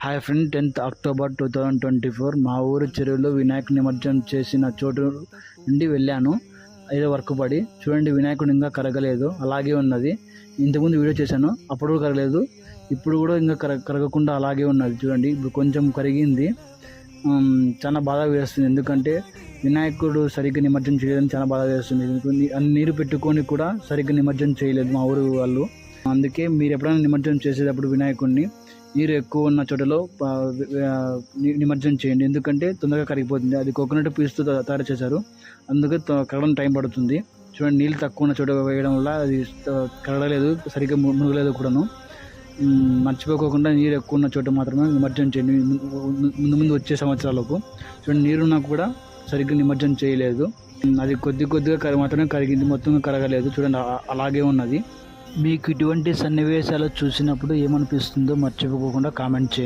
Hi friend, 10th October 2024 మా ఊరు చెరువులో వినాయక నిమజ్జనం చేసిన చోటు నుండి వెళ్ళాను. ఏదో వర్క్ పడి చూడండి, వినాయకుడు ఇంకా కరగలేదు, అలాగే ఉన్నది. ఇంతకుముందు వీడియో చేశాను, అప్పుడు కరగలేదు, ఇప్పుడు కూడా ఇంకా కరగకుండా అలాగే ఉన్నది. చూడండి, ఇప్పుడు కొంచెం కరిగింది. చాలా బాధ వేస్తుంది, ఎందుకంటే వినాయకుడు సరిగ్గా నిమజ్జనం చేయలేదని చాలా బాధ వేస్తుంది. అన్ని నీరు పెట్టుకొని కూడా సరిగ్గా నిమజ్జనం చేయలేదు మా ఊరు వాళ్ళు. అందుకే మీరు ఎప్పుడైనా నిమజ్జనం చేసేటప్పుడు వినాయకుడిని నీరు ఎక్కువ ఉన్న చోటలో నిమజ్జనం చేయండి, ఎందుకంటే తొందరగా కరిగిపోతుంది. అది కోకోనట్ పీస్తో తయారు చేశారు, అందుకే కరగడం టైం పడుతుంది. చూడండి, నీళ్ళు తక్కువ ఉన్న చోట వేయడం వల్ల అది కరగలేదు, సరిగ్గా మునగలేదు కూడాను. మర్చిపోకుండా నీరు ఎక్కువ ఉన్న చోట మాత్రమే నిమజ్జనం చేయండి ముందు వచ్చే సంవత్సరాలకు. చూడండి, నీరున్నా కూడా సరిగ్గా నిమజ్జనం చేయలేదు, అది కొద్దిగా మాత్రమే కరిగింది, మొత్తంగా కరగలేదు. చూడండి, అలాగే ఉన్నది. మీకు ఇటువంటి సన్నివేశాలు చూసినప్పుడు ఏమనిపిస్తుందో మర్చిపోకుండా కామెంట్ చేయండి.